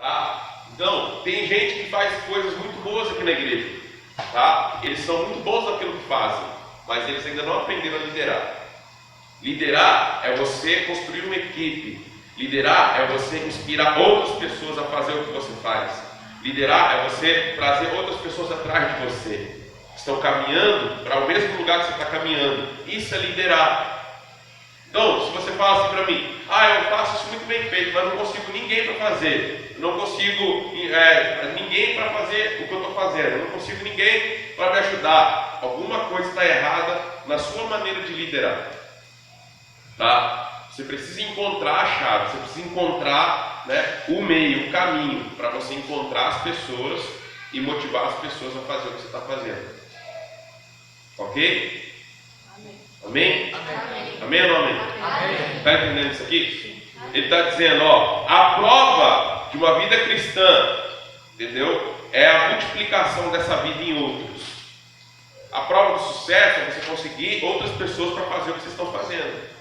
Tá? Então, tem gente que faz coisas muito boas aqui na igreja. Tá? Eles são muito bons naquilo que fazem, mas eles ainda não aprenderam a liderar. Liderar é você construir uma equipe. Liderar é você inspirar outras pessoas a fazer o que você faz. Liderar é você trazer outras pessoas atrás de você. Estão caminhando para o mesmo lugar que você está caminhando. Isso é liderar. Então, se você fala assim para mim, eu faço isso muito bem feito, mas não consigo ninguém para fazer. Não consigo ninguém para fazer o que eu estou fazendo. Eu não consigo ninguém para me ajudar. Alguma coisa está errada na sua maneira de liderar. Tá? Você precisa encontrar a chave, você precisa encontrar, o meio, o caminho, para você encontrar as pessoas e motivar as pessoas a fazer o que você está fazendo. Ok? Amém? Amém? Amém ou não amém? Está entendendo isso aqui? Ele está dizendo, a prova de uma vida cristã, entendeu? É a multiplicação dessa vida em outros. A prova do sucesso é você conseguir outras pessoas para fazer o que vocês estão fazendo.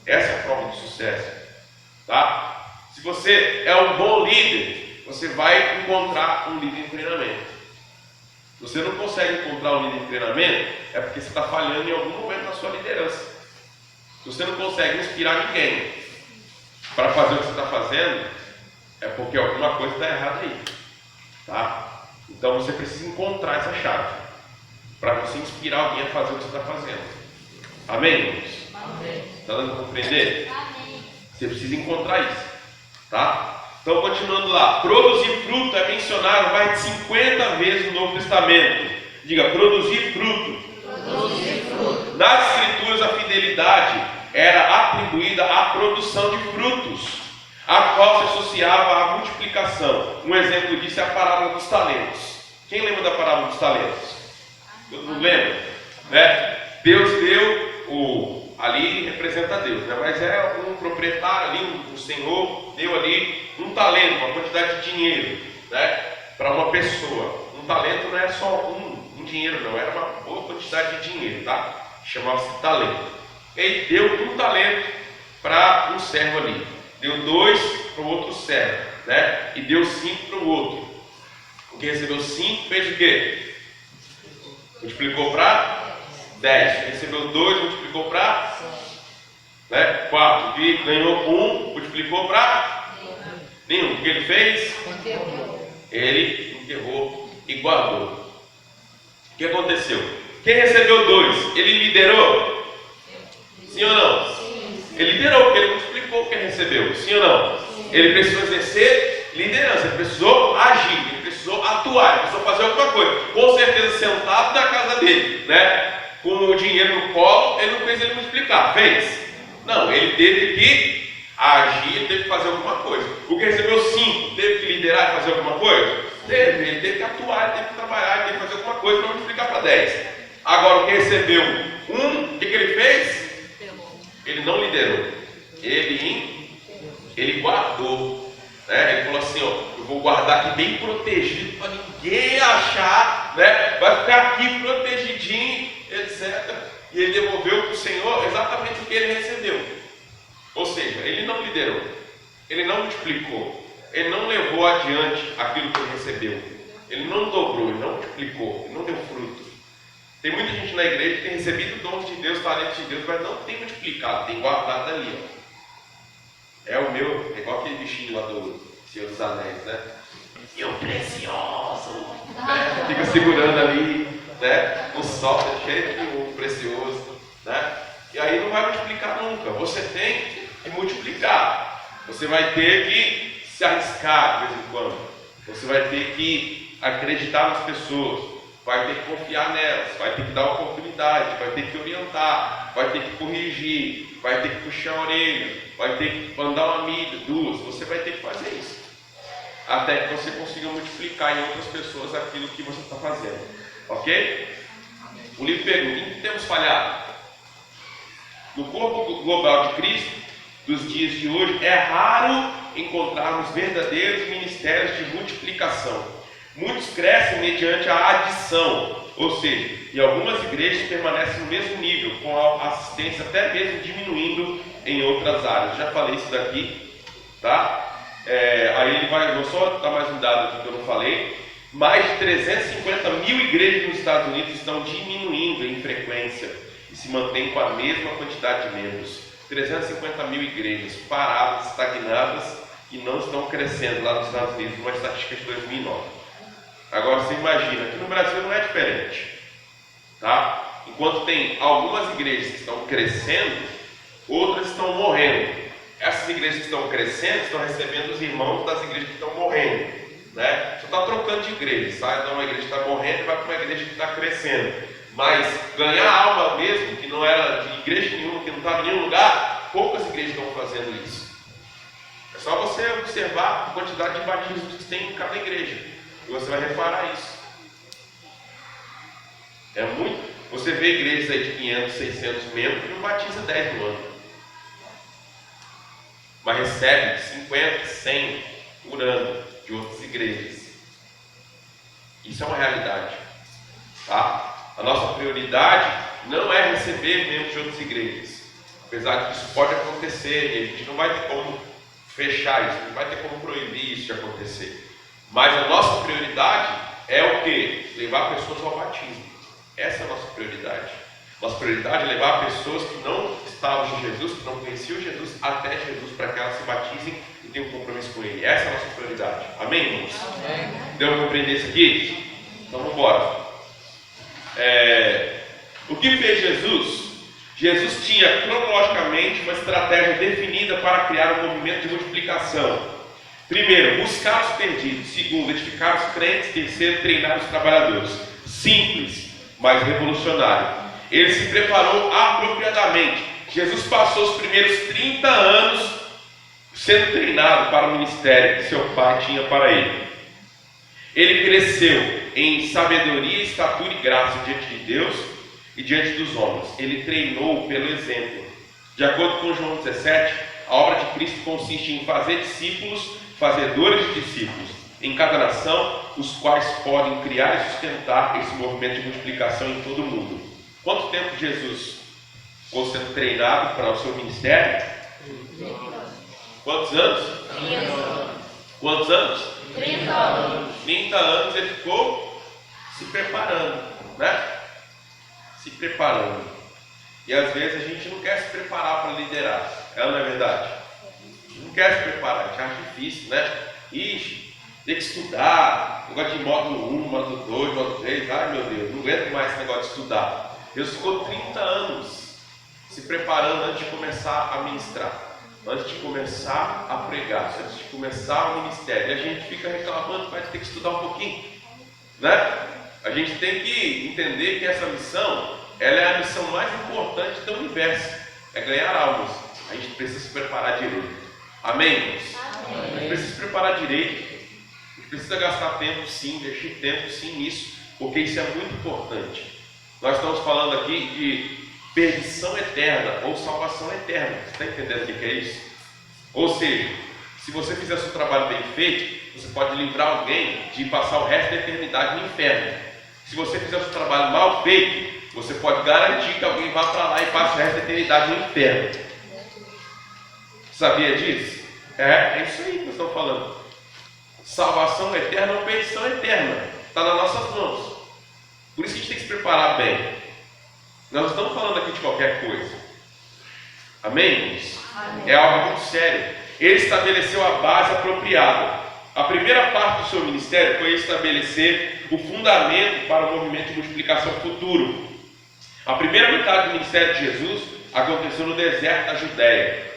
Essa é a prova do sucesso. Tá? Se você é um bom líder, você vai encontrar um líder em treinamento. Se você não consegue encontrar um líder em treinamento, é porque você está falhando em algum momento na sua liderança. Se você não consegue inspirar ninguém para fazer o que você está fazendo, é porque alguma coisa está errada aí. Tá? Então você precisa encontrar essa chave para você inspirar alguém a fazer o que você está fazendo. Amém, irmãos? Está dando para compreender? Amém. Você precisa encontrar isso. Tá? Então, continuando lá, produzir fruto é mencionado mais de 50 vezes no Novo Testamento. Diga, produzir fruto. Produzir fruto. Nas Escrituras, a fidelidade era atribuída à produção de frutos, a qual se associava à multiplicação. Um exemplo disso é a parábola dos talentos. Quem lembra da parábola dos talentos? Todo mundo lembra? Deus deu ali representa Deus, mas é um proprietário ali, um senhor deu ali um talento, uma quantidade de dinheiro, para uma pessoa. Um talento não é só um dinheiro, não, era uma boa quantidade de dinheiro, tá? Chamava-se talento. Ele deu um talento para um servo ali, deu 2 para o outro servo, e deu 5 para o outro. O que recebeu 5 fez o quê? Multiplicou para 10. Recebeu 2, multiplicou para 4. E ganhou 1, multiplicou para nenhum. O que ele fez? Ele enterrou e guardou. O que aconteceu? Quem recebeu 2? Ele liderou? Sim ou não? Sim. Ele liderou, porque ele multiplicou o que ele recebeu. Sim ou não? Sim. Ele precisou exercer liderança, ele precisou agir, ele precisou atuar, ele precisou fazer alguma coisa. Com certeza sentado na casa dele, com o dinheiro no colo, ele não fez ele multiplicar. Fez? Não, ele teve que agir, ele teve que fazer alguma coisa. O que recebeu 5, teve que liderar e fazer alguma coisa? Teve, ele teve que atuar, ele teve que trabalhar, ele teve que fazer alguma coisa para multiplicar para 10. Agora, o que recebeu 1, o que ele fez? Ele não liderou, ele guardou. Ele falou assim, eu vou guardar aqui bem protegido para ninguém achar, vai ficar aqui protegidinho, etc. E ele devolveu para o Senhor exatamente o que ele recebeu. Ou seja, ele não liderou, ele não multiplicou, ele não levou adiante aquilo que ele recebeu, ele não dobrou, ele não multiplicou, ele não deu fruto. Tem muita gente na igreja que tem recebido dons de Deus, talentos de Deus, mas não tem multiplicado, tem guardado ali. É o meu, é igual aquele bichinho lá do Senhor dos Anéis, E o precioso, fica segurando ali, um sol cheio de ouro precioso, E aí não vai multiplicar nunca. Você tem que multiplicar. Você vai ter que se arriscar de vez em quando. Você vai ter que acreditar nas pessoas. Vai ter que confiar nelas, vai ter que dar oportunidade, vai ter que orientar, vai ter que corrigir, vai ter que puxar a orelha, vai ter que mandar uma milha, 2, você vai ter que fazer isso. Até que você consiga multiplicar em outras pessoas aquilo que você está fazendo. Ok? O livro pergunta, em que temos falhado? No corpo global de Cristo, dos dias de hoje, é raro encontrarmos verdadeiros ministérios de multiplicação. Muitos crescem mediante a adição, ou seja, em algumas igrejas permanecem no mesmo nível, com a assistência até mesmo diminuindo em outras áreas. Já falei isso daqui, tá? Aí ele vai, vou só dar mais um dado aqui que eu não falei, mais de 350 mil igrejas nos Estados Unidos estão diminuindo em frequência e se mantêm com a mesma quantidade de membros. 350 mil igrejas paradas, estagnadas e não estão crescendo lá nos Estados Unidos, numa estatística de 2009. Agora você imagina, aqui no Brasil não é diferente, tá? Enquanto tem algumas igrejas que estão crescendo, outras estão morrendo. Essas igrejas que estão crescendo estão recebendo os irmãos das igrejas que estão morrendo, né? Você está trocando de igreja, sai de uma igreja que está morrendo e vai para uma igreja que está crescendo. Mas ganhar alma mesmo, que não era de igreja nenhuma, que não estava em nenhum lugar, poucas igrejas estão fazendo isso. É só você observar a quantidade de batismos que tem em cada igreja e você vai reparar isso. É muito. Você vê igrejas aí de 500, 600 membros e não batiza 10 no ano. Mas recebe 50, 100 por ano de outras igrejas. Isso é uma realidade, tá? A nossa prioridade não é receber membros de outras igrejas, apesar de que isso pode acontecer e a gente não vai ter como fechar isso, não vai ter como proibir isso de acontecer. Mas a nossa prioridade é o quê? Levar pessoas ao batismo. Essa é a nossa prioridade. Nossa prioridade é levar pessoas que não estavam em Jesus, que não conheciam Jesus, até Jesus, para que elas se batizem e tenham um compromisso com Ele. Essa é a nossa prioridade. Amém, irmãos? Amém. Deu para compreender isso aqui? Então vamos embora. O que fez Jesus? Jesus tinha cronologicamente uma estratégia definida para criar um movimento de multiplicação. Primeiro, buscar os perdidos. Segundo, edificar os crentes. Terceiro, treinar os trabalhadores. Simples, mas revolucionário. Ele se preparou apropriadamente. Jesus passou os primeiros 30 anos sendo treinado para o ministério que seu pai tinha para ele. Ele cresceu em sabedoria, estatura e graça diante de Deus e diante dos homens. Ele treinou pelo exemplo. De acordo com João 17, a obra de Cristo consiste em fazer discípulos, fazedores de discípulos, em cada nação, os quais podem criar e sustentar esse movimento de multiplicação em todo o mundo. Quanto tempo Jesus ficou sendo treinado para o seu ministério? 30 anos. Quantos anos? 30 anos. Quantos anos? 30 anos. 30 anos ele ficou se preparando, né? Se preparando. E às vezes a gente não quer se preparar para liderar. Não é verdade? Não quer se preparar, a gente acha difícil, né? Ixi, tem que estudar, negócio de módulo 1, módulo 2, módulo 3, ai meu Deus, não aguento mais esse negócio de estudar. Deus ficou 30 anos se preparando antes de começar a ministrar, antes de começar a pregar, antes de começar o ministério. E a gente fica reclamando, vai ter que estudar um pouquinho, né? A gente tem que entender que essa missão, ela é a missão mais importante do universo, é ganhar almas. A gente precisa se preparar direito. Amém, irmãos? Amém. A gente precisa se preparar direito. A gente precisa gastar tempo sim, investir tempo sim nisso, porque isso é muito importante. Nós estamos falando aqui de perdição eterna ou salvação eterna. Você está entendendo o que é isso? Ou seja, se você fizer seu trabalho bem feito, você pode livrar alguém de passar o resto da eternidade no inferno. Se você fizer seu trabalho mal feito, você pode garantir que alguém vá para lá e passe o resto da eternidade no inferno. Sabia disso? É isso aí que nós estamos falando. Salvação eterna ou perdição eterna. Está nas nossas mãos. Por isso que a gente tem que se preparar bem. Nós não estamos falando aqui de qualquer coisa. Amém, irmãos? Amém. É algo muito sério. Ele estabeleceu a base apropriada. A primeira parte do seu ministério foi estabelecer o fundamento para o movimento de multiplicação futuro. A primeira metade do ministério de Jesus aconteceu no deserto da Judéia.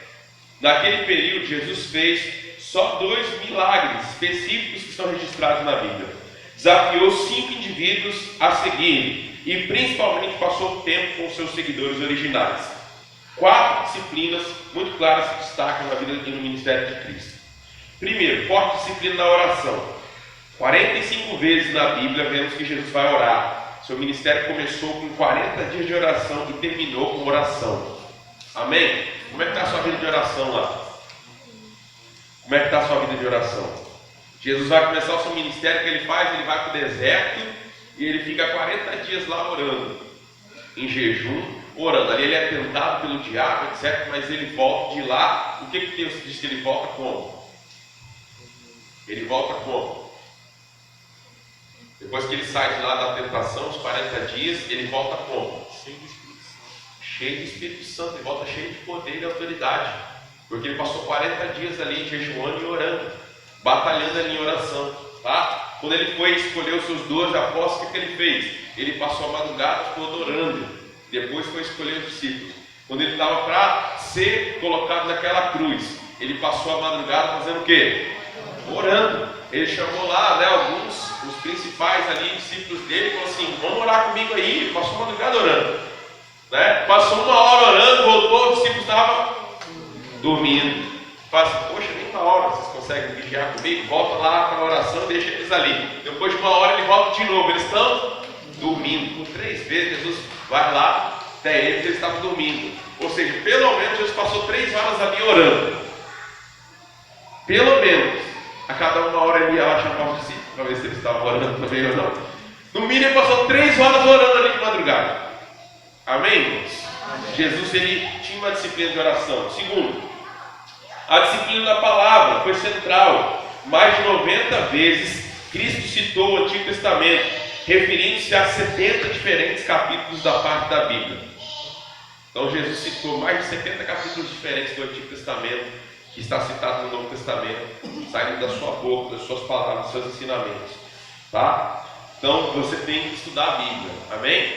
Naquele período, Jesus fez só 2 milagres específicos que estão registrados na Bíblia. Desafiou 5 indivíduos a seguir e principalmente passou tempo com seus seguidores originais. 4 disciplinas muito claras se destacam na vida e no ministério de Cristo. Primeiro, forte disciplina na oração. 45 vezes na Bíblia vemos que Jesus vai orar. Seu ministério começou com 40 dias de oração e terminou com oração. Amém? Como é que está a sua vida de oração lá? Como é que está a sua vida de oração? Jesus vai começar o seu ministério, que ele faz? Ele vai para o deserto e ele fica 40 dias lá orando, em jejum, orando. Ali ele é tentado pelo diabo, etc. Mas ele volta de lá. O que Deus diz que ele volta como? Ele volta como? Depois que ele sai de lá da tentação, os 40 dias, ele volta como? Cheio do Espírito Santo. Cheio do Espírito Santo, ele volta cheio de poder e autoridade. Porque ele passou 40 dias ali jejuando e orando, batalhando ali em oração. Tá? Quando ele foi escolher os seus 12 apóstolos, o que ele fez? Ele passou a madrugada toda orando. Depois foi escolher os discípulos. Quando ele estava para ser colocado naquela cruz, ele passou a madrugada fazendo o quê? Orando. Ele chamou lá, né, alguns, os principais ali, discípulos dele, e falou assim: vamos orar comigo aí. Ele passou a madrugada orando, né? Passou uma hora orando, voltou, os discípulos estavam dormindo. Fala assim: poxa, nem uma hora vocês conseguem vigiar comigo? Volta lá para a oração e deixa eles ali. Depois de uma hora ele volta de novo. Eles estão dormindo. Por 3 vezes Jesus vai lá até eles estavam dormindo. Ou seja, pelo menos Jesus passou 3 horas ali orando. Pelo menos. A cada uma hora ele ia lá chamar os discípulos para ver se eles estavam orando também ou não. No mínimo ele passou 3 horas orando ali de madrugada. Amém, irmãos? Amém. Jesus ele tinha uma disciplina de oração. Segundo, a disciplina da palavra foi central. Mais de 90 vezes Cristo citou o Antigo Testamento, referindo-se a 70 diferentes capítulos da parte da Bíblia. Então Jesus citou mais de 70 capítulos diferentes do Antigo Testamento, que está citado no Novo Testamento, saindo da sua boca, das suas palavras, dos seus ensinamentos. Tá? Então você tem que estudar a Bíblia. Amém?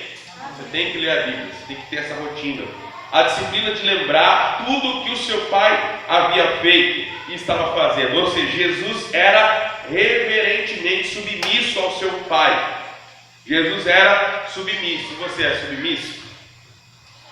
Você tem que ler a Bíblia, você tem que ter essa rotina. A disciplina de lembrar tudo que o seu pai havia feito e estava fazendo. Ou seja, Jesus era reverentemente submisso ao seu pai. Jesus era submisso. Você é submisso?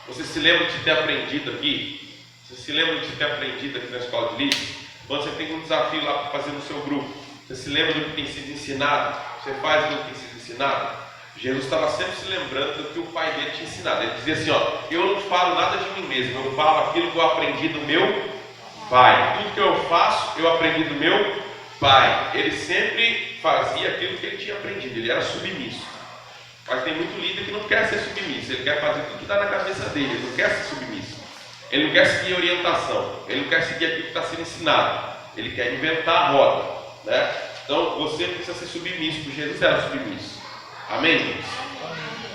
Você se lembra de ter aprendido aqui? Você se lembra de ter aprendido aqui na escola de líderes? Quando você tem um desafio lá para fazer no seu grupo, você se lembra do que tem sido ensinado? Você faz o que tem sido ensinado? Jesus estava sempre se lembrando do que o pai dele tinha ensinado. Ele dizia assim: ó, eu não falo nada de mim mesmo, eu falo aquilo que eu aprendi do meu pai. Tudo que eu faço, eu aprendi do meu pai. Ele sempre fazia aquilo que ele tinha aprendido, ele era submisso. Mas tem muito líder que não quer ser submisso, ele quer fazer tudo que está na cabeça dele, ele não quer ser submisso. Ele não quer seguir orientação, ele não quer seguir aquilo que está sendo ensinado, ele quer inventar a roda, né? Então você precisa ser submisso, porque Jesus era submisso. Amém, irmãos?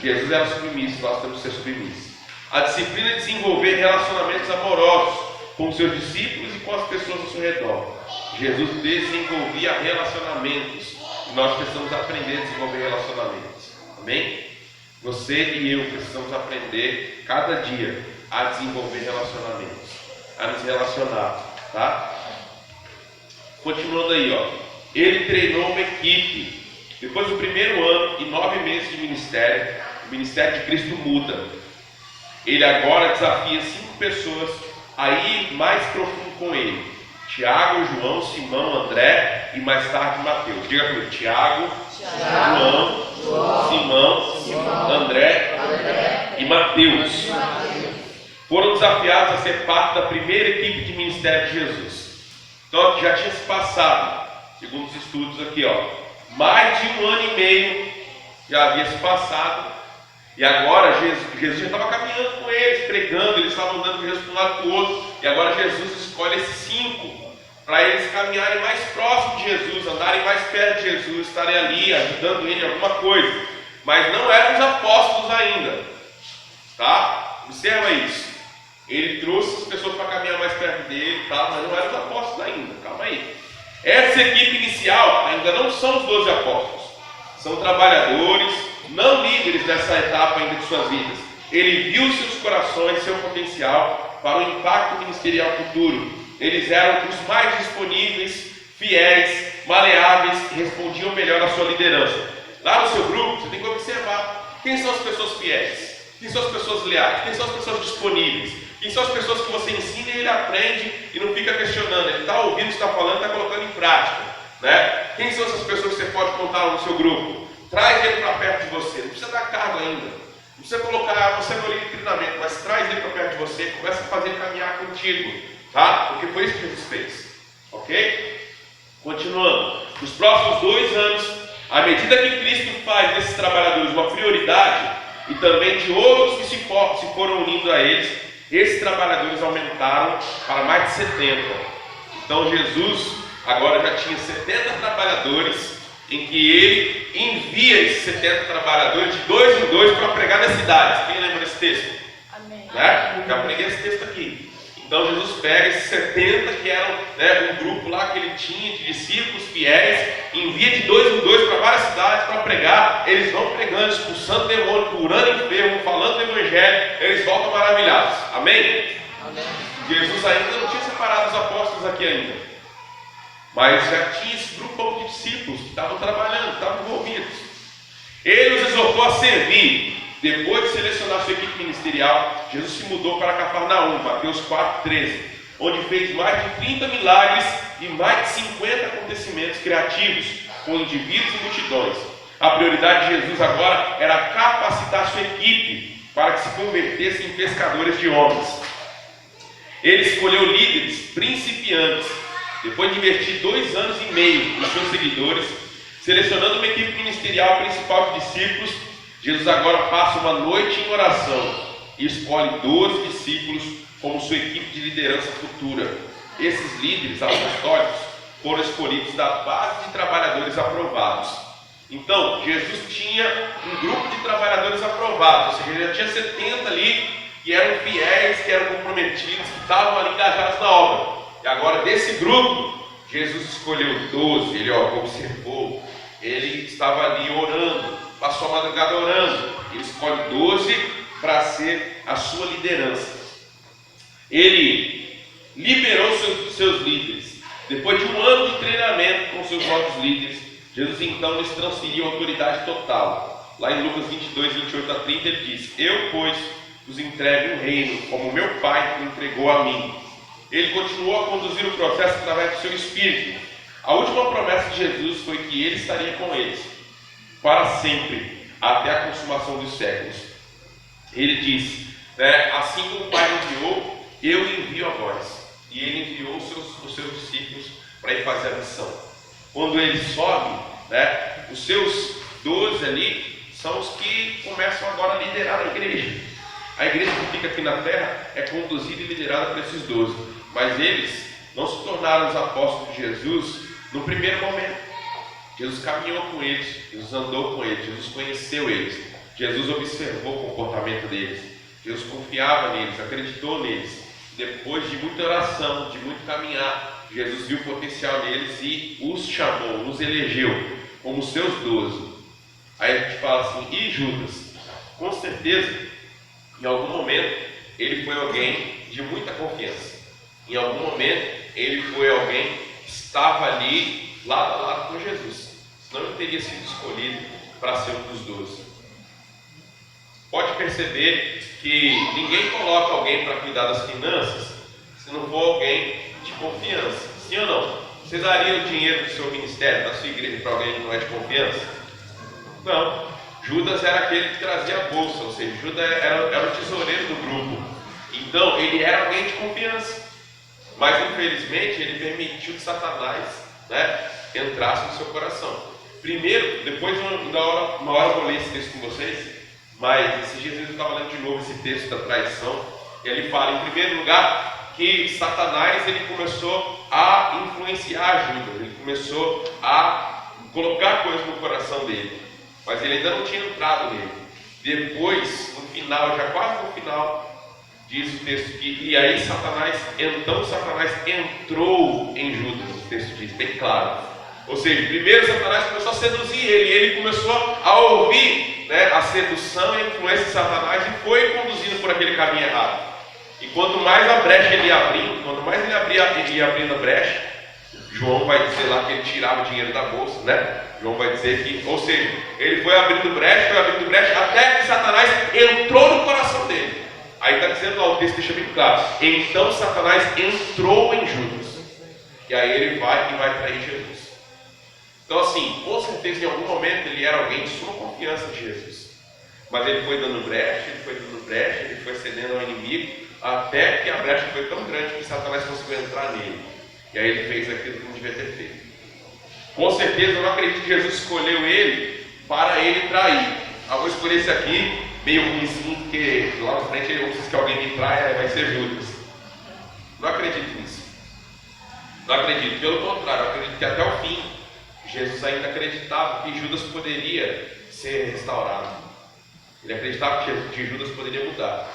Jesus era submisso, nós temos que ser submissos. A disciplina de desenvolver relacionamentos amorosos com os seus discípulos e com as pessoas ao seu redor. Jesus desenvolvia relacionamentos e nós precisamos aprender a desenvolver relacionamentos. Amém? Você e eu precisamos aprender cada dia a desenvolver relacionamentos, a nos relacionar, tá? Continuando aí, ó. Ele treinou uma equipe. Depois do primeiro ano e 9 meses de ministério, o ministério de Cristo muda. Ele agora desafia 5 pessoas a ir mais profundo com ele: Tiago, João, Simão, André e mais tarde Mateus. Diga comigo: Tiago, João, Simão, André e Mateus. Foram desafiados a ser parte da primeira equipe de ministério de Jesus. Então já tinha se passado, segundo os estudos aqui, ó, mais de 1 ano e meio já havia se passado. E agora Jesus já estava caminhando com eles, pregando, eles estavam andando com Jesus de um lado para o outro. E agora Jesus escolhe esses 5 para eles caminharem mais próximo de Jesus, andarem mais perto de Jesus, estarem ali ajudando ele em alguma coisa. Mas não eram os apóstolos ainda, tá? Observa isso. Ele trouxe as pessoas para caminhar mais perto dele, tá? Mas não eram os apóstolos ainda, calma aí. Essa equipe inicial ainda não são os 12 apóstolos, são trabalhadores, não líderes dessa etapa ainda de suas vidas. Ele viu seus corações, seu potencial para o impacto ministerial futuro. Eles eram os mais disponíveis, fiéis, maleáveis, respondiam melhor à sua liderança. Lá no seu grupo, você tem que observar quem são as pessoas fiéis, quem são as pessoas leais, quem são as pessoas disponíveis, quem são as pessoas que você ensina e ele aprende e não fica questionando, ele está ouvindo o que está falando e está colocando em prática, né? Quem são essas pessoas que você pode contar no seu grupo? Traz ele para perto de você, não precisa dar cargo ainda, não precisa colocar você no livro de treinamento, mas traz ele para perto de você, começa a fazer caminhar contigo, tá? Porque foi isso que Jesus fez, ok? Continuando, nos próximos 2 anos, à medida que Cristo faz desses trabalhadores uma prioridade e também de outros que se foram unindo a eles, esses trabalhadores aumentaram para mais de 70. Então Jesus agora já tinha 70 trabalhadores, em que ele envia esses 70 trabalhadores de 2 em 2 para pregar nas cidades. Quem lembra desse texto? Amém. Né? Já preguei esse texto aqui. Então Jesus pega esses 70 que eram, né, um grupo lá que ele tinha de discípulos fiéis, envia de 2 em 2 para várias cidades para pregar. Eles vão pregando, expulsando demônio, curando enfermo, falando do evangelho. Eles voltam maravilhados. Amém? Amém. Jesus ainda não tinha separado os apóstolos aqui ainda, mas já tinha esse grupão de discípulos que estavam trabalhando, estavam envolvidos. Ele os exortou a servir. Depois de selecionar sua equipe ministerial, Jesus se mudou para Cafarnaum, Mateus 4,13, onde fez mais de 30 milagres e mais de 50 acontecimentos criativos com indivíduos e multidões. A prioridade de Jesus agora era capacitar sua equipe para que se convertessem em pescadores de homens. Ele escolheu líderes principiantes, depois de investir 2 anos e meio nos seus seguidores, selecionando uma equipe ministerial principal de discípulos. Jesus agora passa uma noite em oração e escolhe 12 discípulos como sua equipe de liderança futura. Esses líderes apostólicos foram escolhidos da base de trabalhadores aprovados. Então, Jesus tinha um grupo de trabalhadores aprovados, ou seja, ele já tinha 70 ali que eram fiéis, que eram comprometidos, que estavam ali engajados na obra. E agora, desse grupo, Jesus escolheu 12, ele observou, ele estava ali orando, passou a madrugada orando, ele escolhe 12 para ser a sua liderança. Ele liberou seus líderes. Depois de 1 ano de treinamento com seus novos líderes, Jesus então lhes transferiu autoridade total. Lá em Lucas 22, 28 a 30, ele diz: eu, pois, vos entrego um reino, como meu Pai o entregou a mim. Ele continuou a conduzir o processo através do seu Espírito. A última promessa de Jesus foi que ele estaria com eles para sempre, até a consumação dos séculos. Ele disse, né, assim como o Pai enviou, eu envio a vós. E ele enviou os seus discípulos para ir fazer a missão. Quando ele sobe, né, os seus 12 ali são os que começam agora a liderar a igreja. A igreja que fica aqui na terra é conduzida e liderada por esses 12. Mas eles não se tornaram os apóstolos de Jesus no primeiro momento. Jesus caminhou com eles, Jesus andou com eles, Jesus conheceu eles, Jesus observou o comportamento deles, Jesus confiava neles, acreditou neles. Depois de muita oração, de muito caminhar, Jesus viu o potencial neles e os chamou, os elegeu como seus 12. Aí a gente fala assim, e Judas? Com certeza, em algum momento, ele foi alguém de muita confiança. Em algum momento, ele foi alguém que estava ali, lado a lado com Jesus. Senão ele teria sido escolhido para ser um dos 12. Pode perceber que ninguém coloca alguém para cuidar das finanças se não for alguém de confiança. Sim ou não? Você daria o dinheiro do seu ministério, da sua igreja, para alguém que não é de confiança? Não. Judas era aquele que trazia a bolsa, ou seja, Judas era o tesoureiro do grupo. Então, ele era alguém de confiança. Mas, infelizmente, ele permitiu que Satanás, né, entrasse no seu coração. Primeiro, depois, uma hora eu vou ler esse texto com vocês, mas esses dias eu estava lendo de novo esse texto da traição, e ele fala, em primeiro lugar, que Satanás ele começou a influenciar Judas, ele começou a colocar coisas no coração dele, mas ele ainda não tinha entrado nele. Depois, no final, já quase no final, diz o texto que, e aí Satanás entrou em Judas, o texto diz, bem claro. Ou seja, primeiro Satanás começou a seduzir ele, e ele começou a ouvir, né, a sedução e a influência de Satanás e foi conduzido por aquele caminho errado. E quanto mais a brecha ele ia abrindo, quanto mais ele ia abrindo a brecha, João vai dizer lá que ele tirava o dinheiro da bolsa, né? João vai dizer que, ou seja, ele foi abrindo brecha, até que Satanás entrou no coração dele. Aí está dizendo lá, o texto deixa bem claro, então Satanás entrou em Judas, e aí ele vai trair Jesus. Então assim, com certeza em algum momento ele era alguém de suma confiança de Jesus, mas ele foi dando brecha, ele foi cedendo ao inimigo, até que a brecha foi tão grande que Satanás conseguiu entrar nele, e aí ele fez aquilo que não devia ter feito. Com certeza eu não acredito que Jesus escolheu ele para ele trair. Eu vou escolher esse aqui, meio ruimzinho, porque lá na frente eu preciso que alguém me traia, vai ser Judas. Não acredito nisso. Não acredito, pelo contrário, eu acredito que até o fim Jesus ainda acreditava que Judas poderia ser restaurado. Ele acreditava que Judas poderia mudar.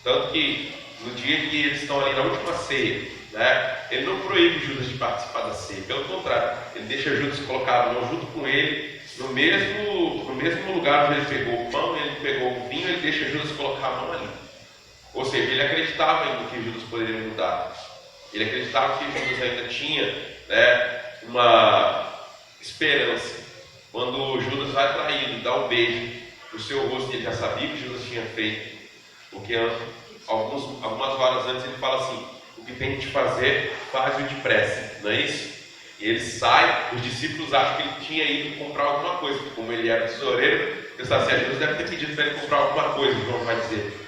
Tanto que no dia que eles estão ali na última ceia, né, ele não proíbe Judas de participar da ceia. Pelo contrário, ele deixa Judas colocar a mão junto com ele no mesmo lugar onde ele pegou o pão, ele pegou o vinho, ele deixa Judas colocar a mão ali. Ou seja, ele acreditava ainda que Judas poderia mudar. Ele acreditava que Judas ainda tinha, né, uma esperança. Quando Judas vai traído, dá um beijo no seu rosto, ele já sabia que Judas tinha feito. Porque algumas horas antes ele fala assim: o que tem que te fazer, faz-o depressa. Não é isso? E ele sai, os discípulos acham que ele tinha ido comprar alguma coisa. Como ele era tesoureiro, pensaram assim: Jesus deve ter pedido para ele comprar alguma coisa, João vai dizer.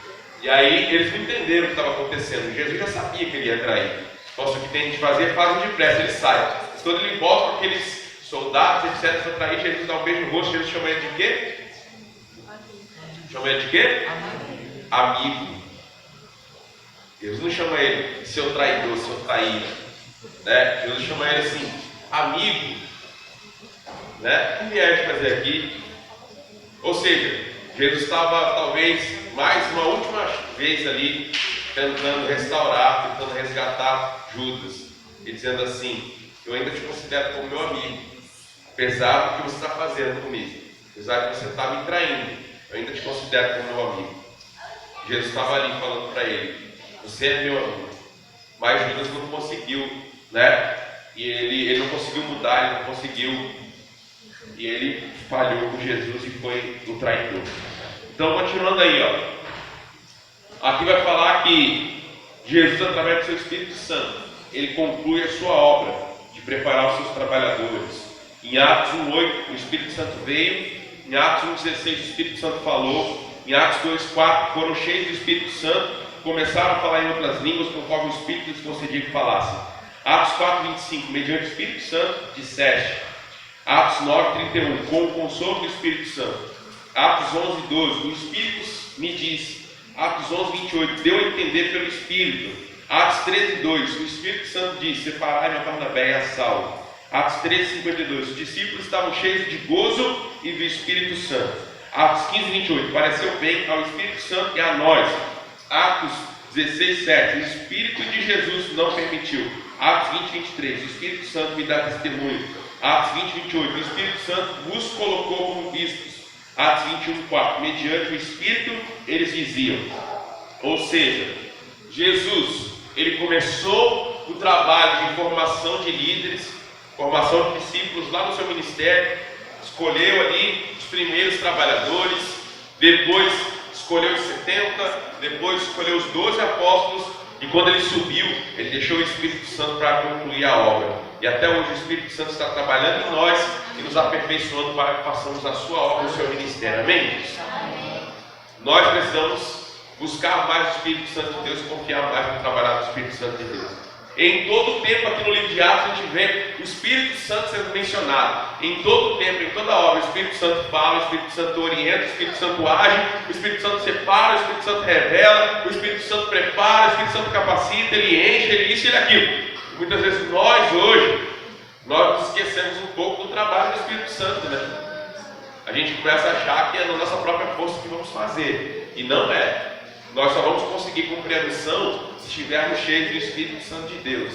E aí eles não entenderam o que estava acontecendo. Jesus já sabia que ele ia trair. Então, o que tem que fazer, faz-o depressa. Ele sai. Quando ele volta com aqueles soldados, etc., para trair, Jesus dá um beijo no rosto. Jesus chama ele de quê? Chama ele de quê? Amigo. Jesus não chama ele de seu traidor, seu traíra, né? Jesus chama ele assim, amigo, né? O que vier fazer aqui? Ou seja, Jesus estava talvez mais uma última vez ali tentando restaurar, tentando resgatar Judas, e dizendo assim: eu ainda te considero como meu amigo, apesar do que você está fazendo comigo, apesar de você estar me traindo, eu ainda te considero como meu amigo. Jesus estava ali falando para ele: você é meu amigo. Mas Judas não conseguiu, né? E ele não conseguiu mudar, ele não conseguiu. E ele falhou com Jesus e foi o traidor. Então, continuando aí, ó. Aqui vai falar que Jesus, através do seu Espírito Santo, ele conclui a sua obra de preparar os seus trabalhadores. Em Atos 1:8, o Espírito Santo veio. Em Atos 1:16, o Espírito Santo falou. Em Atos 2:4, foram cheios do Espírito Santo, começaram a falar em outras línguas, conforme o Espírito lhes concedia que falassem. Atos 4:25, mediante o Espírito Santo, disseste. Atos 9:31, com o consolo do Espírito Santo. Atos 11:12, o Espírito me disse. Atos 11:28, deu a entender pelo Espírito. Atos 13:2, o Espírito Santo disse: separai-me a Barnabé e a Saulo. Atos 13:52, os discípulos estavam cheios de gozo e do Espírito Santo. Atos 15:28, pareceu bem ao Espírito Santo e a nós. Atos 16:7, o Espírito de Jesus não permitiu. Atos 20:23, o Espírito Santo me dá testemunho. Atos 20:28, o Espírito Santo vos colocou como bispos. Atos 21:4, mediante o Espírito eles diziam. Ou seja, Jesus, ele começou o trabalho de formação de líderes, formação de discípulos lá no seu ministério, escolheu ali os primeiros trabalhadores, depois escolheu os 70, depois escolheu os 12 apóstolos, e quando ele subiu, ele deixou o Espírito Santo para concluir a obra. E até hoje o Espírito Santo está trabalhando em nós e nos aperfeiçoando para que façamos a sua obra no seu ministério. Amém? Amém. Nós precisamos buscar mais o Espírito Santo de Deus e confiar mais no trabalhar do Espírito Santo de Deus. Em todo o tempo aqui no livro de Atos a gente vê o Espírito Santo sendo mencionado. Em todo o tempo, em toda obra, o Espírito Santo fala, o Espírito Santo orienta, o Espírito Santo age, o Espírito Santo separa, o Espírito Santo revela, o Espírito Santo prepara, o Espírito Santo capacita, ele enche, ele isso e ele aquilo. Muitas vezes nós hoje, nós nos esquecemos um pouco do trabalho do Espírito Santo, né? A gente começa a achar que é na nossa própria força que vamos fazer. E não é. Nós só vamos conseguir cumprir a missão se estivermos cheios do Espírito Santo de Deus,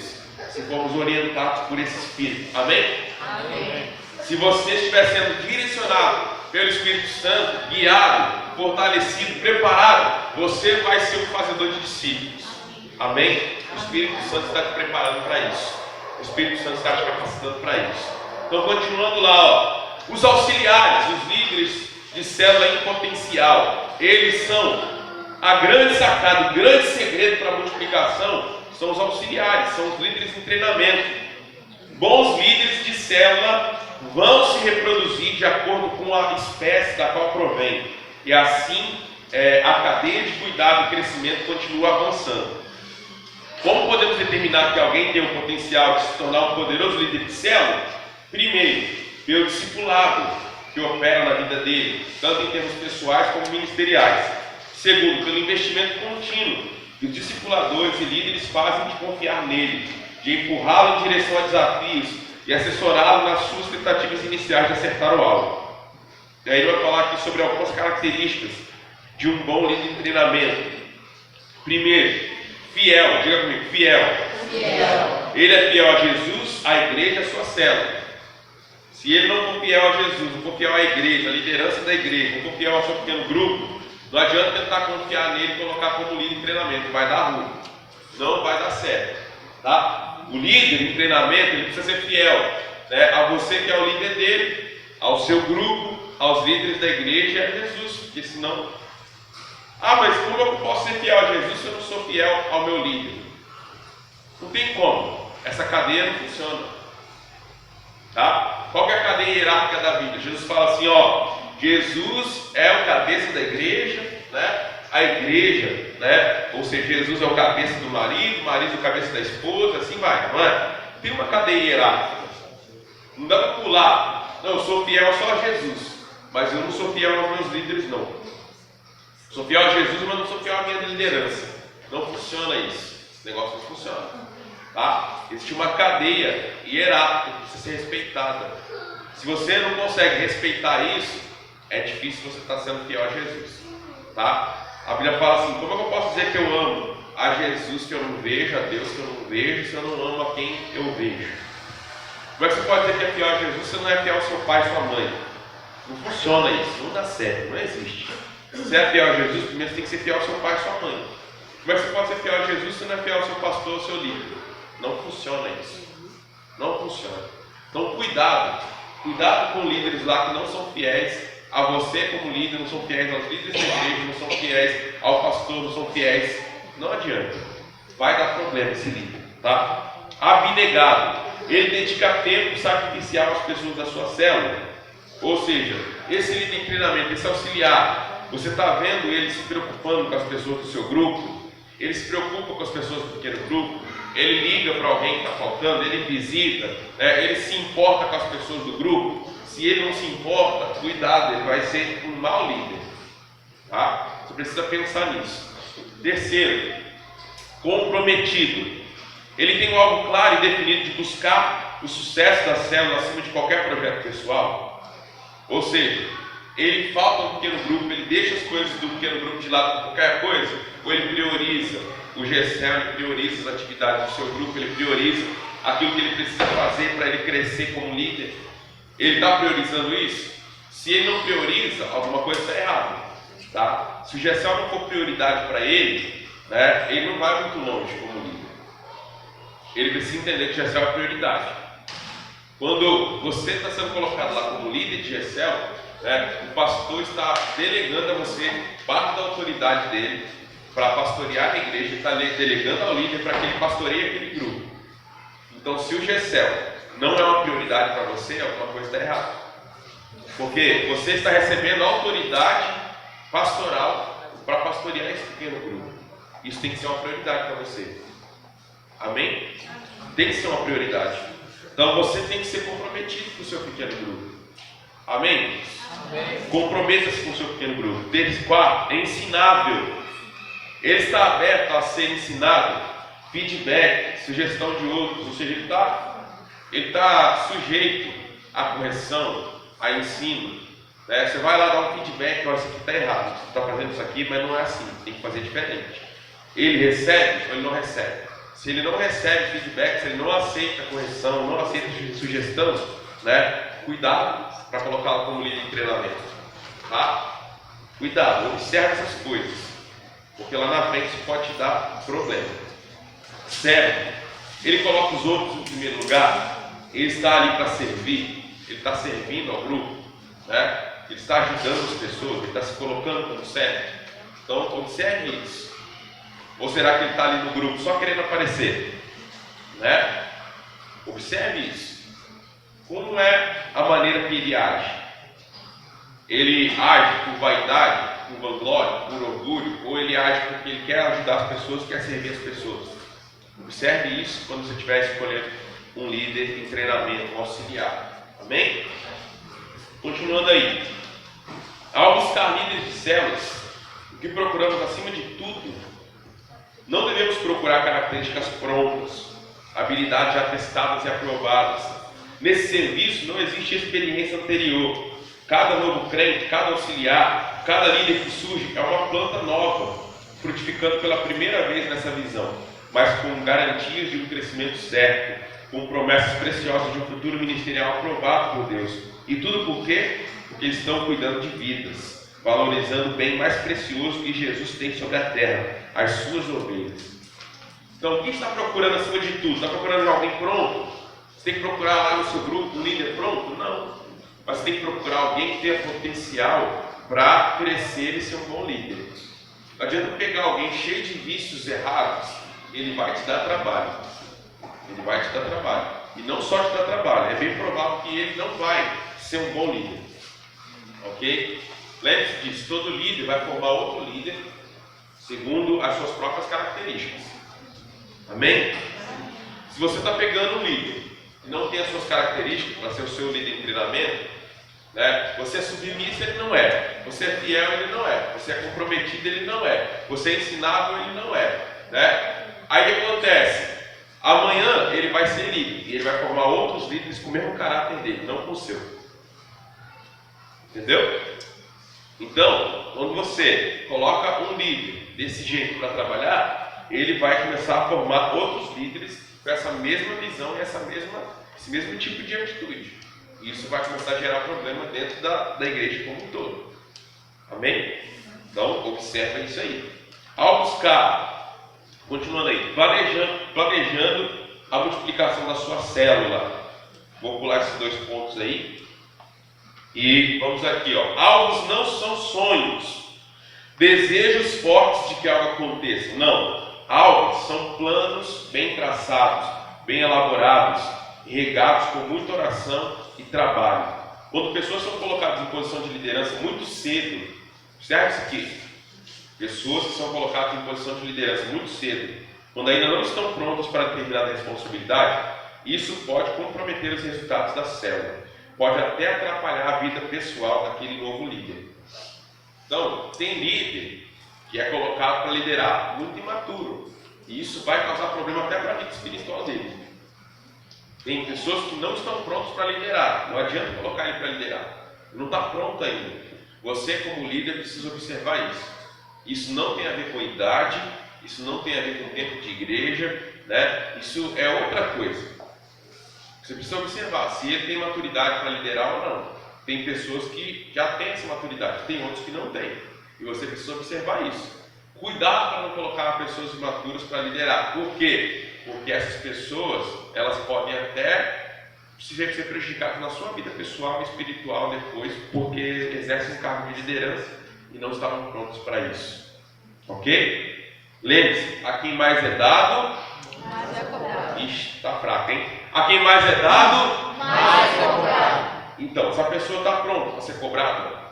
se formos orientados por esse Espírito. Amém? Amém. Se você estiver sendo direcionado pelo Espírito Santo, guiado, fortalecido, preparado, você vai ser um fazedor de discípulos. Amém? O Espírito Santo está te preparando para isso. O Espírito Santo está te capacitando para isso. Então, continuando lá, ó, os auxiliares, os líderes de célula em potencial, eles são a grande sacada, o grande segredo para a multiplicação são os auxiliares, são os líderes em treinamento. Bons líderes de célula vão se reproduzir de acordo com a espécie da qual provém. E assim a cadeia de cuidado e crescimento continua avançando. Como podemos determinar que alguém tem o potencial de se tornar um poderoso líder de célula? Primeiro, pelo discipulado que opera na vida dele, tanto em termos pessoais como ministeriais. Segundo, pelo investimento contínuo que os discipuladores e líderes fazem de confiar nele. de empurrá-lo em direção a desafios e assessorá-lo nas suas tentativas iniciais de acertar o alvo. E aí ele vai falar aqui sobre algumas características de um bom líder em treinamento. Primeiro, fiel. Diga comigo, fiel. Ele é fiel a Jesus, à igreja e à sua célula. Se ele não for fiel a Jesus, não for fiel à igreja, à liderança da igreja, não for fiel ao seu pequeno grupo, não adianta tentar confiar nele e colocar como líder em treinamento. Vai dar ruim. Não vai dar certo. Tá? O líder em treinamento, ele precisa ser fiel, né, a você que é o líder dele, ao seu grupo, aos líderes da igreja e a Jesus. Porque senão... mas como eu posso ser fiel a Jesus se eu não sou fiel ao meu líder? Não tem como. Essa cadeia não funciona. Tá? Qual que é a cadeia hierárquica da vida? Jesus fala assim, Jesus é o cabeça da igreja, né? A igreja, né? Ou seja, Jesus é o cabeça do marido, o marido é o cabeça da esposa, assim vai, não é? Tem uma cadeia hierárquica. Não dá para pular. Não, eu sou fiel só a Jesus, mas eu não sou fiel aos meus líderes, não. Sou fiel a Jesus, mas não sou fiel à minha liderança. Não funciona isso. Esse negócio não funciona. Tá? Existe uma cadeia hierárquica que precisa ser respeitada. Se você não consegue respeitar isso, é difícil você estar sendo fiel a Jesus. Tá? A Bíblia fala assim, como é que eu posso dizer que eu amo a Jesus que eu não vejo, a Deus que eu não vejo, se eu não amo a quem eu vejo? Como é que você pode dizer que é fiel a Jesus se você não é fiel ao seu pai e sua mãe? Não funciona isso, não dá certo, não existe. Se você é fiel a Jesus, primeiro você tem que ser fiel ao seu pai e sua mãe. Como é que você pode ser fiel a Jesus se você não é fiel ao seu pastor ou ao seu líder? Não funciona isso. Não funciona. Então cuidado com líderes lá que não são fiéis a você como líder, não são fiéis aos líderes da igreja, não são fiéis ao pastor, não são fiéis. Não adianta. Vai dar problema esse líder, tá? Abnegado. Ele dedica tempo sacrificial às pessoas da sua célula. Ou seja, esse líder em treinamento, esse auxiliar, você está vendo ele se preocupando com as pessoas do seu grupo? Ele se preocupa com as pessoas do pequeno grupo? Ele liga para alguém que está faltando? Ele visita? Ele se importa com as pessoas do grupo? Se ele não se importa, cuidado, ele vai ser um mau líder. Tá? Você precisa pensar nisso. Terceiro, comprometido. Ele tem um alvo claro e definido de buscar o sucesso da célula acima de qualquer projeto pessoal. Ou seja, ele falta um pequeno grupo, ele deixa as coisas do pequeno grupo de lado por qualquer coisa, ou ele prioriza o GECEL, ele prioriza as atividades do seu grupo, ele prioriza aquilo que ele precisa fazer para ele crescer como líder. Ele está priorizando isso? Se ele não prioriza, alguma coisa está errada. Tá? Se o GECEL não for prioridade para ele, né, ele não vai muito longe como líder. Ele precisa entender que o GECEL é prioridade. Quando você está sendo colocado lá como líder de GECEL, né, o pastor está delegando a você parte da autoridade dele para pastorear a igreja, está delegando ao líder para que ele pastoreie aquele grupo. Então, se o GECEL não é uma prioridade para você, alguma coisa está errada. Porque você está recebendo autoridade pastoral para pastorear esse pequeno grupo. Isso tem que ser uma prioridade para você. Amém? Tem que ser uma prioridade. Então você tem que ser comprometido com o seu pequeno grupo. Amém? Comprometa-se com o seu pequeno grupo. Quarto, é ensinável. Ele está aberto a ser ensinado, feedback, sugestão de outros. Ou seja, ele está sujeito à correção, a ensino. Né? Você vai lá dar um feedback, olha, isso aqui está errado, você está fazendo isso aqui, mas não é assim, tem que fazer diferente. Ele recebe ou ele não recebe? Se ele não recebe feedback, se ele não aceita correção, não aceita sugestão, né? Cuidado para colocá-lo como líder de treinamento. Tá? Cuidado, observe essas coisas, porque lá na frente isso pode te dar problema. Serve. Ele coloca os outros em primeiro lugar, ele está ali para servir, ele está servindo ao grupo, né? Ele está ajudando as pessoas, ele está se colocando como servo. Então, observe isso. Ou será que ele está ali no grupo só querendo aparecer? Né? Observe isso. Como é a maneira que ele age? Ele age por vaidade, por vanglória, por orgulho, ou ele age porque ele quer ajudar as pessoas, quer servir as pessoas? Observe isso quando você estiver escolhendo um líder em treinamento, um auxiliar. Amém? Continuando aí. Ao buscar líderes de células, o que procuramos acima de tudo, não devemos procurar características prontas, habilidades já testadas e aprovadas. Nesse serviço não existe experiência anterior. Cada novo crente, cada auxiliar, cada líder que surge é uma planta nova, frutificando pela primeira vez nessa visão, mas com garantias de um crescimento certo, com promessas preciosas de um futuro ministerial aprovado por Deus. E tudo por quê? Porque eles estão cuidando de vidas, valorizando o bem mais precioso que Jesus tem sobre a terra, as suas ovelhas. Então, quem está procurando acima de tudo? Está procurando alguém pronto? Você tem que procurar lá no seu grupo um líder pronto? Não. Mas você tem que procurar alguém que tenha potencial para crescer e ser um bom líder. Não adianta pegar alguém cheio de vícios errados, ele vai te dar trabalho. Ele vai te dar trabalho. E não só te dar trabalho, é bem provável que ele não vai ser um bom líder. Ok? Lembre-se disso, todo líder vai formar outro líder segundo as suas próprias características. Amém? Se você está pegando um líder e não tem as suas características para ser o seu líder em treinamento, né? Você é submisso, ele não é. Você é fiel, ele não é. Você é comprometido, ele não é. Você é ensinável, ele não é. Né? Aí o que acontece? Amanhã ele vai ser líder e ele vai formar outros líderes com o mesmo caráter dele, não com o seu. Entendeu? Então, quando você coloca um líder desse jeito para trabalhar, ele vai começar a formar outros líderes com essa mesma visão e esse mesmo tipo de atitude. E isso vai começar a gerar problema dentro da igreja como um todo. Amém? Então, observa isso aí. Ao buscar, continuando aí, planejando a multiplicação da sua célula. Vou pular esses 2 pontos aí. E vamos aqui, ó. Alvos não são sonhos, desejos fortes de que algo aconteça. Não. Alvos são planos bem traçados, bem elaborados, regados com muita oração e trabalho. Quando pessoas são colocadas em posição de liderança muito cedo, observe isso aqui. Pessoas que são colocadas em posição de liderança muito cedo, quando ainda não estão prontas para determinada responsabilidade, isso pode comprometer os resultados da célula. Pode até atrapalhar a vida pessoal daquele novo líder. Então, tem líder que é colocado para liderar muito imaturo. E isso vai causar problema até para a vida espiritual dele. Tem pessoas que não estão prontas para liderar. Não adianta colocar ele para liderar. Ele não está pronto ainda. Você, como líder, precisa observar isso. Isso não tem a ver com idade, isso não tem a ver com tempo de igreja, né? Isso é outra coisa. Você precisa observar se ele tem maturidade para liderar ou não. Tem pessoas que já têm essa maturidade, tem outros que não têm. E você precisa observar isso. Cuidado para não colocar pessoas imaturas para liderar. Por quê? Porque essas pessoas, elas podem até ser prejudicadas na sua vida pessoal e espiritual depois, porque exercem um cargo de liderança e não estavam prontos para isso. Ok? Lembre-se, a quem mais é dado, mais é cobrado. Ixi, está fraco, hein? A quem mais é dado, mais é cobrado. Então, se a pessoa está pronta para ser cobrada,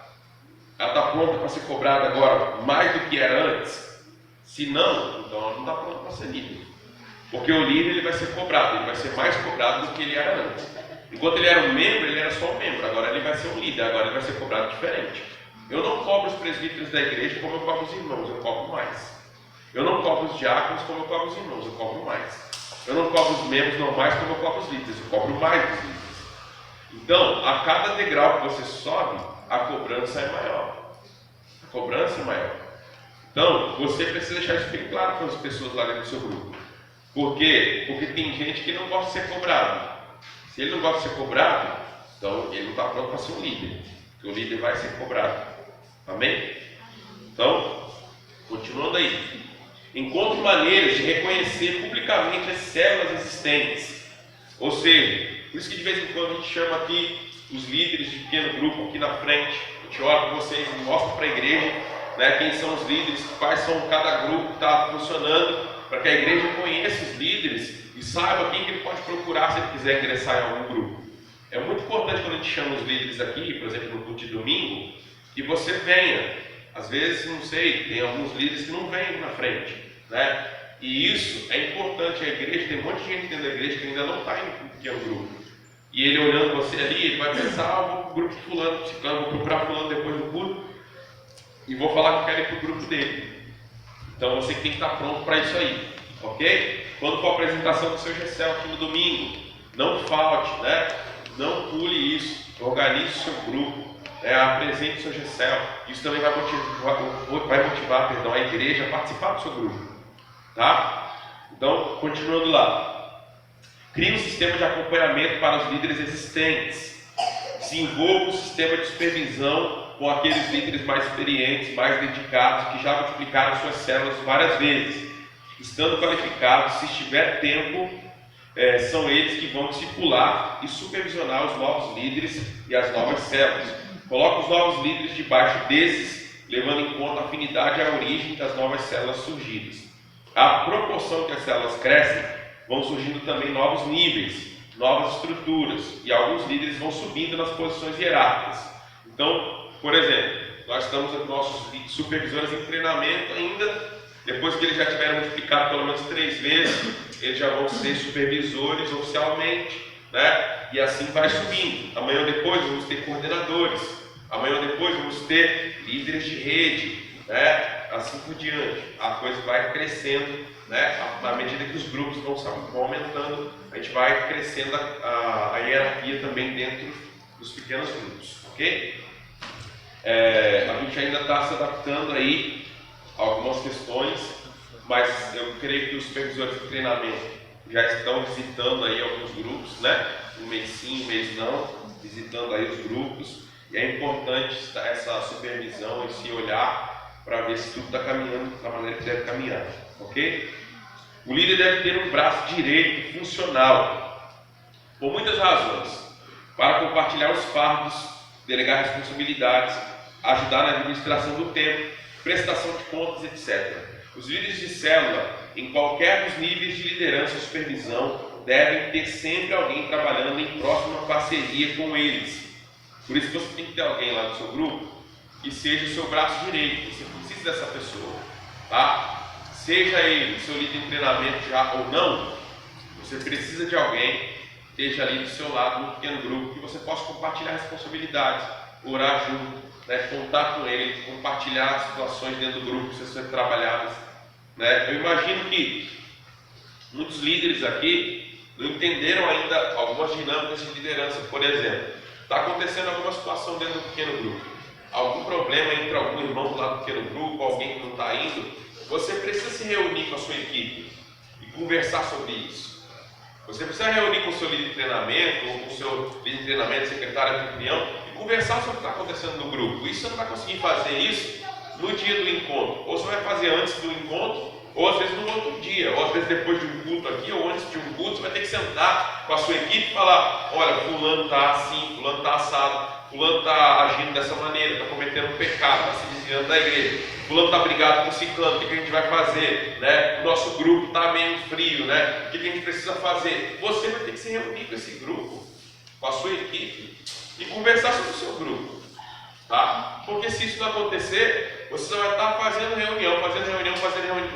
ela está pronta para ser cobrada agora mais do que era antes? Se não, então ela não está pronta para ser líder. Porque o líder ele vai ser cobrado, ele vai ser mais cobrado do que ele era antes. Enquanto ele era um membro, ele era só um membro, agora ele vai ser um líder, agora ele vai ser cobrado diferente. Eu não cobro os presbíteros da igreja como eu cobro os irmãos, eu cobro mais. Eu não cobro os diáconos como eu cobro os irmãos, eu cobro mais. Eu não cobro os membros normais como eu cobro os líderes, eu cobro mais dos líderes. Então, a cada degrau que você sobe, a cobrança é maior. A cobrança é maior. Então, você precisa deixar isso bem claro para as pessoas lá dentro do seu grupo. Por quê? Porque tem gente que não gosta de ser cobrado. Se ele não gosta de ser cobrado, então ele não está pronto para ser um líder. Porque o líder vai ser cobrado. Amém? Então, continuando aí. Encontre maneiras de reconhecer publicamente as células existentes. Ou seja, por isso que de vez em quando a gente chama aqui os líderes de pequeno grupo aqui na frente. A gente olha para vocês e mostra para a igreja, né, quem são os líderes, quais são cada grupo que está funcionando, para que a igreja conheça os líderes e saiba quem que ele pode procurar se ele quiser ingressar em algum grupo. É muito importante quando a gente chama os líderes aqui, por exemplo, no culto de domingo, que você venha. Às vezes, não sei, tem alguns líderes que não vêm na frente, né? E isso é importante. A igreja, tem um monte de gente dentro da igreja que ainda não está em um pequeno grupo. E ele olhando você ali, ele vai pensar, vou pro grupo de fulano, vou procurar fulano depois do culto e vou falar que eu quero ir para o grupo dele. Então você tem que estar pronto para isso aí, ok? quando for a apresentação do seu GCL aqui no domingo, não falte, né? Não pule isso, organize o seu grupo, apresente o seu GCL. Isso também vai motivar a igreja a participar do seu grupo, tá? Então, continuando lá. Crie um sistema de acompanhamento para os líderes existentes. Desenvolva um sistema de supervisão com aqueles líderes mais experientes, mais dedicados, que já multiplicaram suas células várias vezes. Estando qualificados, se estiver tempo, são eles que vão discipular e supervisionar os novos líderes e as novas células. Coloque os novos líderes debaixo desses, levando em conta a afinidade e a origem das novas células surgidas. À proporção que as células crescem, vão surgindo também novos níveis, novas estruturas, e alguns líderes vão subindo nas posições hierárquicas. Então, por exemplo, nós estamos com nossos supervisores em treinamento ainda. Depois que eles já tiverem multiplicado pelo menos 3 vezes, eles já vão ser supervisores oficialmente, né? E assim vai subindo. Amanhã ou depois vamos ter coordenadores. Amanhã ou depois vamos ter líderes de rede, né? Assim por diante. A coisa vai crescendo, né? À medida que os grupos vão aumentando, a gente vai crescendo a hierarquia também dentro dos pequenos grupos, ok? A gente ainda está se adaptando aí a algumas questões, mas eu creio que os supervisores de treinamento já estão visitando aí alguns grupos, né? Um mês sim, um mês não, visitando aí os grupos. E é importante essa supervisão, esse olhar para ver se tudo está caminhando da maneira que deve caminhar, ok? O líder deve ter um braço direito funcional, por muitas razões, para compartilhar os fardos, delegar responsabilidades, ajudar na administração do tempo, prestação de contas, etc. Os líderes de célula, em qualquer dos níveis de liderança e supervisão, devem ter sempre alguém trabalhando em próxima parceria com eles. Por isso você tem que ter alguém lá no seu grupo que seja o seu braço direito. Você precisa dessa pessoa, tá? Seja ele seu líder de treinamento já ou não, você precisa de alguém que esteja ali do seu lado no pequeno grupo, que você possa compartilhar responsabilidades, orar junto, né, contar com ele, compartilhar situações dentro do grupo que vocês são trabalhadas, né? Eu imagino que muitos líderes aqui não entenderam ainda algumas dinâmicas de liderança. Por exemplo, está acontecendo alguma situação dentro do pequeno grupo, algum problema entre algum irmão lá do pequeno grupo, alguém que não está indo. Você precisa se reunir com a sua equipe e conversar sobre isso. Você precisa reunir com o seu líder de treinamento, ou com o seu líder de treinamento, secretário de reunião, e conversar sobre o que está acontecendo no grupo. Isso você não vai conseguir fazer isso no dia do encontro. Ou você vai fazer antes do encontro, ou às vezes no outro dia, ou às vezes depois de um culto aqui, ou antes de um culto. Você vai ter que sentar com a sua equipe e falar: olha, fulano está assim, fulano está assado, fulano está agindo dessa maneira, está cometendo um pecado, está se desviando da igreja, fulano está brigado com ciclano, o que a gente vai fazer? Né? O nosso grupo está meio frio, né? O que a gente precisa fazer? Você vai ter que se reunir com esse grupo, com a sua equipe, e conversar sobre o seu grupo, tá? Porque se isso não acontecer, você só vai estar fazendo reunião,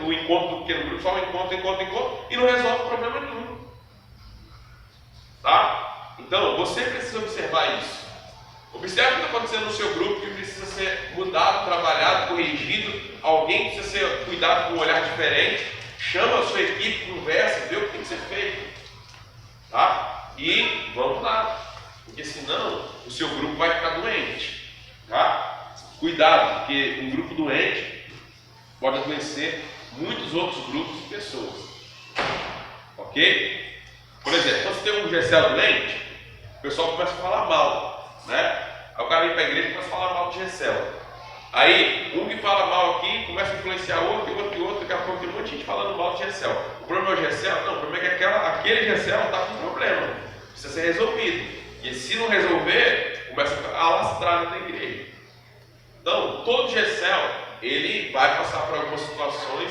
o encontro do pequeno grupo, só um encontro, e não resolve problema nenhum, tá? Então, você precisa observar isso. Observe o que está acontecendo no seu grupo, que precisa ser mudado, trabalhado, corrigido. Alguém precisa ser cuidado com um olhar diferente. Chama a sua equipe, conversa, vê o que tem que ser feito, tá? E vamos lá, porque senão o seu grupo vai ficar doente, tá? Cuidado, porque um grupo doente pode adoecer muitos outros grupos de pessoas, ok? Por exemplo, quando você tem um GCL doente, o pessoal começa a falar mal, né? Aí o cara vem para a igreja e começa a falar mal de GCL. Aí um que fala mal aqui começa a influenciar outro, daqui a pouco tem um monte de gente falando mal de GCL. O problema é o GCL? Não, o problema é que aquele GCL está com problema, precisa ser resolvido. E se não resolver, começa a alastrar na igreja. Então, todo GCL, ele vai passar por algumas situações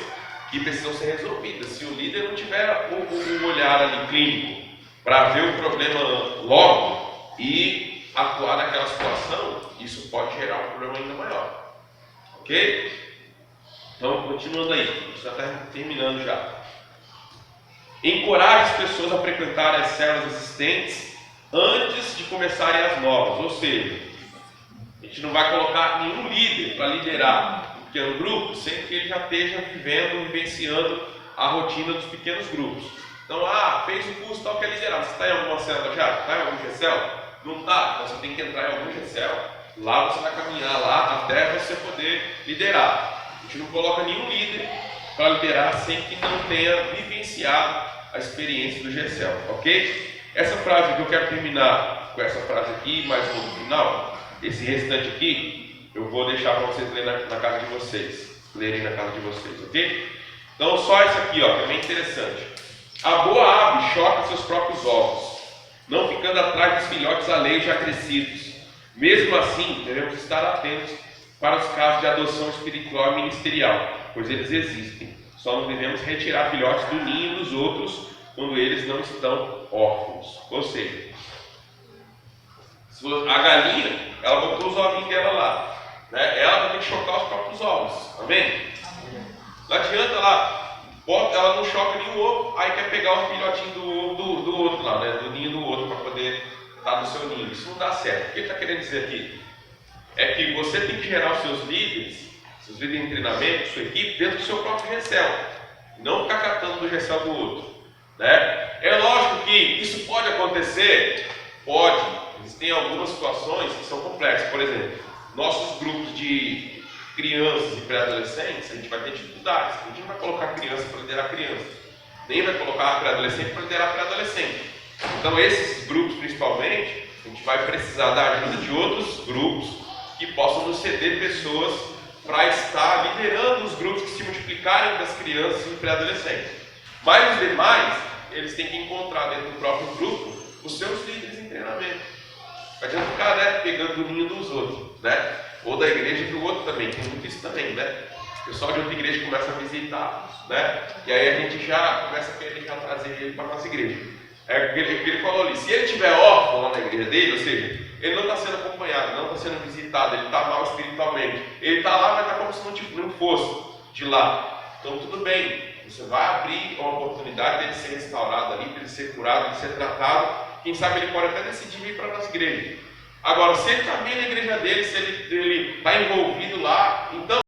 que precisam ser resolvidas. Se o líder não tiver um olhar ali clínico para ver o problema logo e atuar naquela situação, isso pode gerar um problema ainda maior. Ok? Então, continuando aí, a gente já está terminando já. Encoraje as pessoas a frequentarem as células existentes antes de começarem as novas. Ou seja, a gente não vai colocar nenhum líder para liderar um pequeno grupo sem que ele já esteja vivenciando a rotina dos pequenos grupos. Então, fez o curso tal, quer liderar. Você está em alguma célula já? Está em algum GCL? Não está? Então você tem que entrar em algum GCL. Lá você vai caminhar lá até você poder liderar. A gente não coloca nenhum líder para liderar sem que não tenha vivenciado a experiência do GCL, ok? Essa frase que eu quero terminar com essa frase aqui, mais no final, esse restante aqui, eu vou deixar para vocês lerem na casa de vocês. Lerem na casa de vocês, ok? Então só isso aqui, ó, que é bem interessante. A boa ave choca seus próprios ovos, não ficando atrás dos filhotes alheios já crescidos. Mesmo assim, devemos estar atentos para os casos de adoção espiritual e ministerial, pois eles existem. Só não devemos retirar filhotes do ninho dos outros quando eles não estão órfãos. Ou seja, a galinha, ela botou os ovinhos dela lá, né? Ela vai ter que chocar os próprios ovos, amém? Não adianta ela não choca nenhum ovo, aí quer pegar o filhotinho do outro lá, né? Do ninho do outro para poder estar no seu ninho. Isso não dá certo. O que ele está querendo dizer aqui? É que você tem que gerar os seus líderes em treinamento, sua equipe, dentro do seu próprio GCL. Não ficar catando do GCL do outro, né? É lógico que isso pode acontecer, pode. Existem algumas situações que são complexas. Por exemplo, nossos grupos de crianças e pré-adolescentes, a gente vai ter dificuldades. A gente não vai colocar criança para liderar criança, nem vai colocar pré-adolescente para liderar pré-adolescente. Então esses grupos principalmente, a gente vai precisar da ajuda de outros grupos que possam nos ceder pessoas para estar liderando os grupos que se multiplicarem das crianças e pré-adolescentes. Mas os demais, eles têm que encontrar dentro do próprio grupo os seus líderes em treinamento. Não adianta ficar, né, pegando o ninho dos outros, né? Ou da igreja do outro também, tem muito isso também, né? O pessoal de outra igreja começa a visitar, né? E aí a gente já começa a querer já trazer ele para a nossa igreja. É o que ele falou ali, se ele estiver órfão lá na igreja dele, ou seja, ele não está sendo acompanhado, não está sendo visitado, ele está mal espiritualmente, ele está lá, mas está como se não fosse de lá. Então tudo bem, você vai abrir uma oportunidade dele ser restaurado ali, dele ser curado, dele ser tratado. Quem sabe ele pode até decidir vir para a nossa igreja. Agora, se ele está bem na igreja dele, se ele está envolvido lá, então